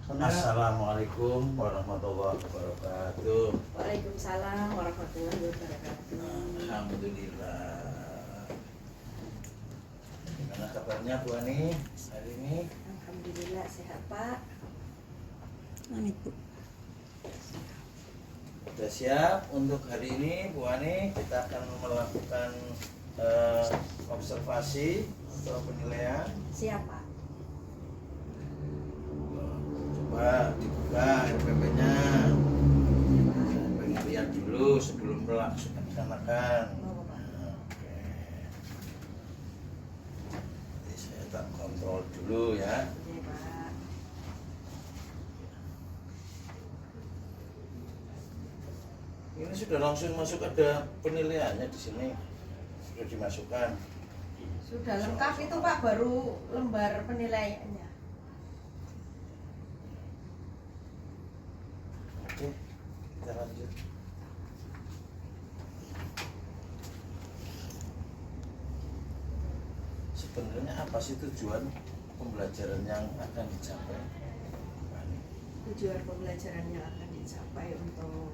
Assalamualaikum warahmatullahi wabarakatuh. Waalaikumsalam warahmatullahi wabarakatuh. Alhamdulillah. Gimana kabarnya Bu Ani hari ini? Alhamdulillah sehat Pak. Amin Bu. Sudah siap untuk hari ini Bu Ani? Kita akan melakukan observasi atau penilaian. Siap Pak. Coba dibuka RPP-nya. Pengen lihat dulu sebelum melaksanakan. Oke. Jadi saya tak kontrol dulu ya. Oke Pak. Ini sudah langsung masuk, ada penilaiannya di sini. Sudah dimasukkan. Sudah lengkap itu Pak, baru lembar penilaiannya. Oke, kita lanjut. Sebenarnya apa sih tujuan pembelajaran yang akan dicapai? Tujuan pembelajaran yang akan dicapai untuk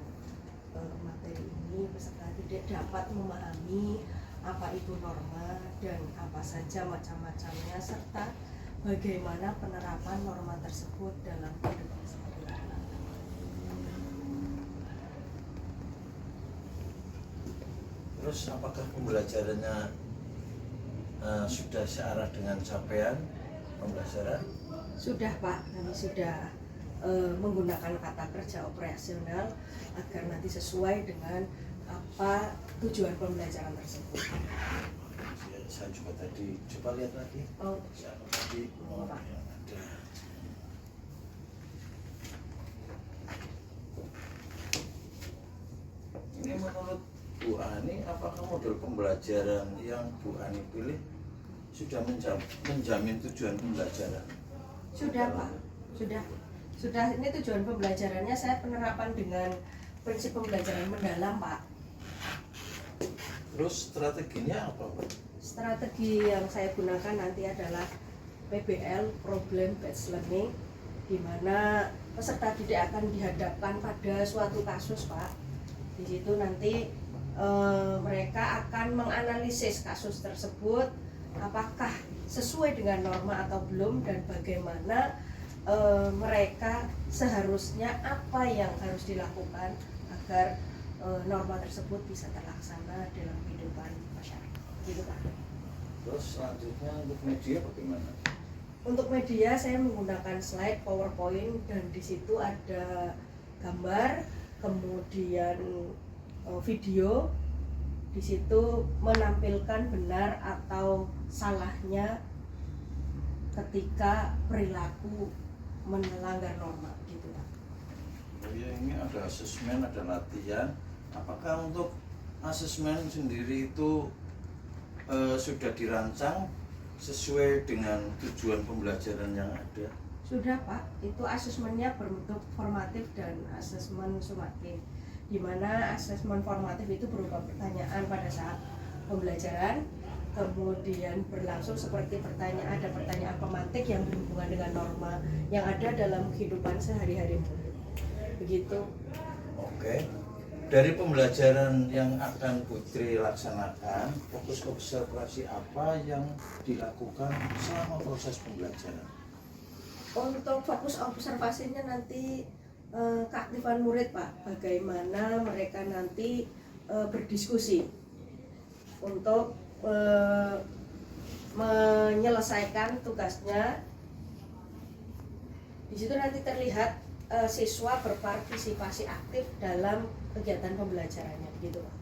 materi ini peserta didik dapat memahami apa itu norma dan apa saja macam-macamnya serta bagaimana penerapan norma tersebut dalam kehidupan sehari-hari. Terus apakah pembelajarannya sudah searah dengan capaian pembelajaran? Sudah Pak, kami sudah menggunakan kata kerja operasional agar nanti sesuai dengan apa tujuan pembelajaran tersebut. Ya, saya juga tadi coba lihat lagi. Oh, Siapa tadi yang ada? Ini menurut Bu Ani, apakah model pembelajaran yang Bu Ani pilih sudah menjamin tujuan pembelajaran? sudah Pak, sudah ini tujuan pembelajarannya saya penerapan dengan prinsip pembelajaran mendalam Pak. Terus strateginya apa Pak? Strategi yang saya gunakan nanti adalah PBL, Problem Based Learning, di mana peserta didik akan dihadapkan pada suatu kasus Pak. Di situ nanti mereka akan menganalisis kasus tersebut apakah sesuai dengan norma atau belum dan bagaimana mereka seharusnya apa yang harus dilakukan agar norma tersebut bisa terlaksana dalam kehidupan masyarakat. Gitu Pak. Terus selanjutnya untuk media bagaimana? Untuk media saya menggunakan slide PowerPoint dan di situ ada gambar, kemudian video. Di situ menampilkan benar atau salahnya ketika perilaku melanggar norma gitu Pak. Oh ya, ini ada asesmen, ada latihan. Apakah untuk asesmen sendiri itu sudah dirancang sesuai dengan tujuan pembelajaran yang ada? Sudah Pak, itu asesmennya berbentuk formatif dan asesmen sumatif, di mana asesmen formatif itu berupa pertanyaan pada saat pembelajaran, kemudian berlangsung seperti ada pertanyaan pemantik yang berhubungan dengan norma yang ada dalam kehidupan sehari-hari. Begitu. Oke. Dari pembelajaran yang akan Putri laksanakan, fokus observasi apa yang dilakukan selama proses pembelajaran? Untuk fokus observasinya nanti keaktifan murid Pak, bagaimana mereka nanti berdiskusi untuk menyelesaikan tugasnya. Di situ nanti terlihat siswa berpartisipasi aktif dalam kegiatan pembelajarannya, begitu Pak.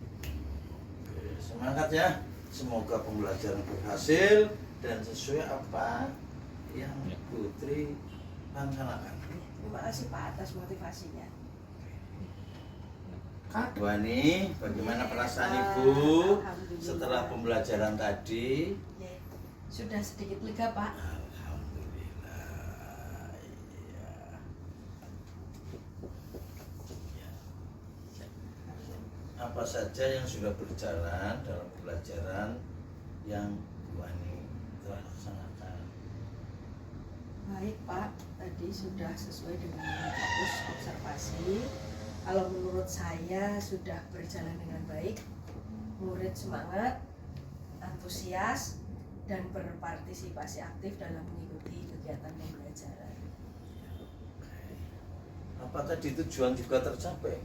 Oke, semangat ya, semoga pembelajaran berhasil dan sesuai apa yang Putri laksanakan. Terima kasih Pak atas motivasinya. Bu Ani, bagaimana perasaan Ibu setelah pembelajaran tadi? Ya, sudah sedikit lega Pak. Alhamdulillah. Iya. Apa saja yang sudah berjalan dalam pembelajaran yang Bu Ani telah laksanakan? Baik Pak, tadi sudah sesuai dengan fokus observasi. Kalau menurut saya sudah berjalan dengan baik, murid semangat, antusias, dan berpartisipasi aktif dalam mengikuti kegiatan pembelajaran. Apa tadi tujuan juga tercapai?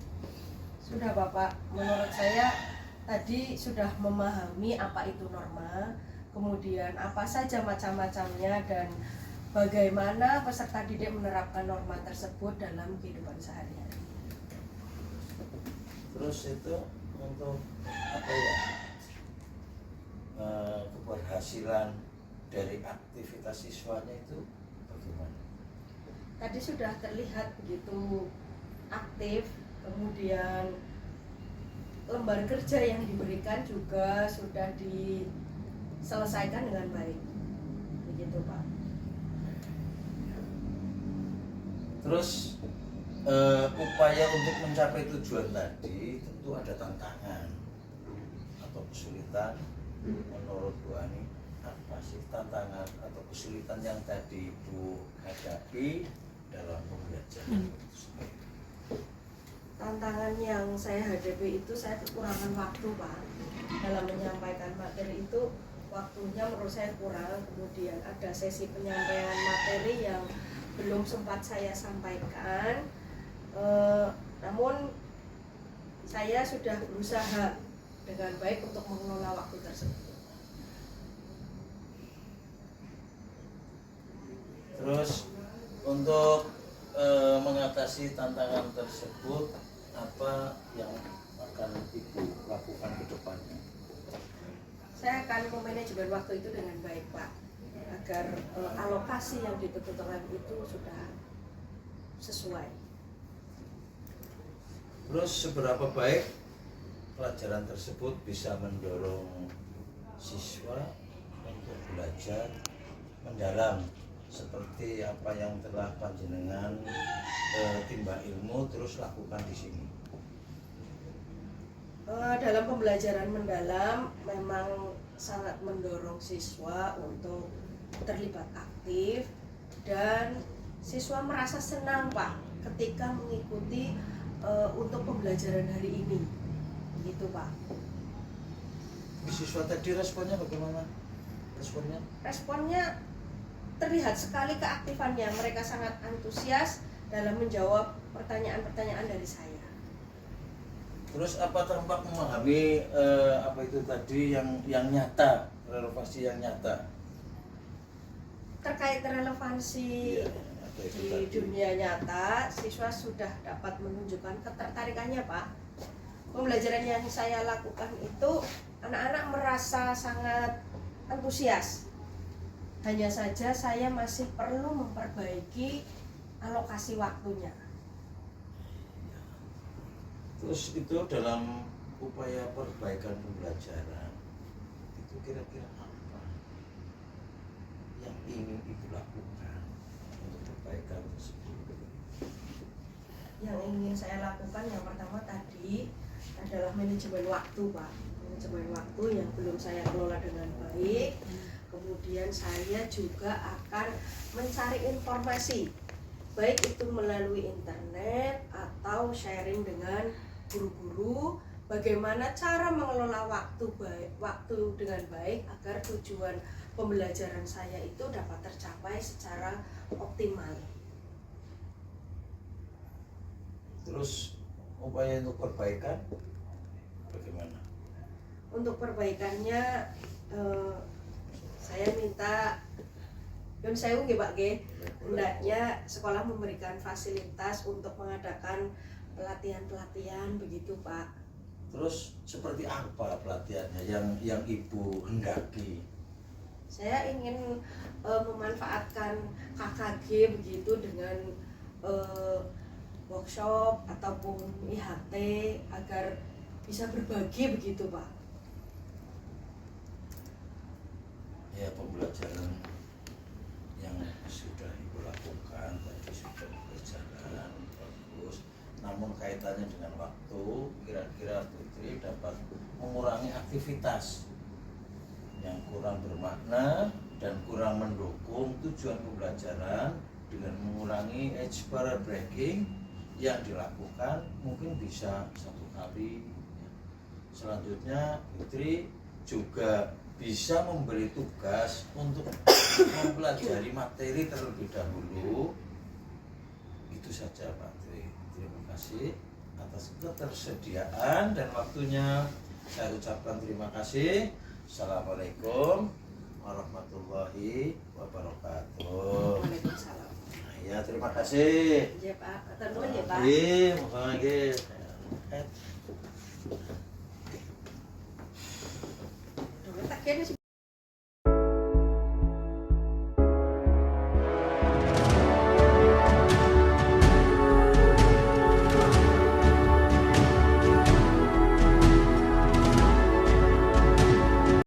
Sudah Bapak, menurut saya tadi sudah memahami apa itu norma, kemudian apa saja macam-macamnya, dan bagaimana peserta didik menerapkan norma tersebut dalam kehidupan sehari-hari. Terus itu untuk apa ya, keberhasilan dari aktivitas siswanya itu bagaimana? Tadi sudah terlihat begitu aktif, kemudian lembar kerja yang diberikan juga sudah diselesaikan dengan baik, begitu Pak. Terus upaya untuk mencapai tujuan tadi tentu ada tantangan atau kesulitan. Menurut Bu Ani, apa sih tantangan atau kesulitan yang tadi Ibu hadapi dalam pembelajaran itu sendiri? Tantangan yang saya hadapi itu saya kekurangan waktu Pak. Dalam menyampaikan materi itu waktunya menurut saya kurang, kemudian ada sesi penyampaian materi yang belum sempat saya sampaikan. Namun saya sudah berusaha dengan baik untuk mengelola waktu tersebut. Terus untuk mengatasi tantangan tersebut, apa yang akan Ibu lakukan ke depannya? Saya akan memanajemen waktu itu dengan baik Pak, agar alokasi yang ditentukan itu sudah sesuai. Terus seberapa baik pelajaran tersebut bisa mendorong siswa untuk belajar mendalam seperti apa yang telah panjenengan timba ilmu terus lakukan di sini? Dalam pembelajaran mendalam memang sangat mendorong siswa untuk terlibat aktif, dan siswa merasa senang Pak ketika mengikuti untuk pembelajaran hari ini, gitu Pak. Siswa tadi responnya bagaimana? Responnya terlihat sekali keaktifannya, mereka sangat antusias dalam menjawab pertanyaan-pertanyaan dari saya. Terus apa tampak memahami apa itu tadi yang nyata, relevansi yang nyata? Terkait relevansi di dunia nyata, siswa sudah dapat menunjukkan ketertarikannya Pak. Pembelajaran yang saya lakukan itu anak-anak merasa sangat antusias. Hanya saja saya masih perlu memperbaiki alokasi waktunya. Terus itu dalam upaya perbaikan pembelajaran itu kira-kira apa yang ingin Ibu lakukan untuk perbaikan tersebut? Yang ingin saya lakukan yang pertama tadi adalah manajemen waktu Pak. Manajemen waktu yang belum saya kelola dengan baik. Kemudian saya juga akan mencari informasi, baik itu melalui internet atau sharing dengan guru-guru, bagaimana cara mengelola waktu dengan baik agar tujuan pembelajaran saya itu dapat tercapai secara optimal. Terus upaya untuk perbaikan bagaimana? Untuk perbaikannya saya minta Yun Sewu nggih Pak nggih, hendaknya sekolah memberikan fasilitas untuk mengadakan pelatihan-pelatihan begitu Pak. Terus seperti apa pelatihannya yang Ibu hendaki? Saya ingin memanfaatkan KKG begitu dengan workshop ataupun IHT agar bisa berbagi begitu Pak. Ya, pembelajaran yang sudah Ibu lakukan tadi sudah berjalan bagus, namun kaitannya dengan waktu, kira-kira Putri dapat mengurangi aktivitas yang kurang bermakna dan kurang mendukung tujuan pembelajaran dengan mengurangi mengulangi edge barrier breaking yang dilakukan mungkin bisa 1 kali. Selanjutnya Putri juga bisa memberi tugas untuk mempelajari materi terlebih dahulu. Itu saja Pak Tri. Terima kasih atas ketersediaan dan waktunya. Saya ucapkan terima kasih. Assalamualaikum warahmatullahi wabarakatuh. Waalaikumsalam. Ya, terima kasih. Ya Pak, atur nuwun ya Pak. Nggih, monggo nggih. Dulu tak kene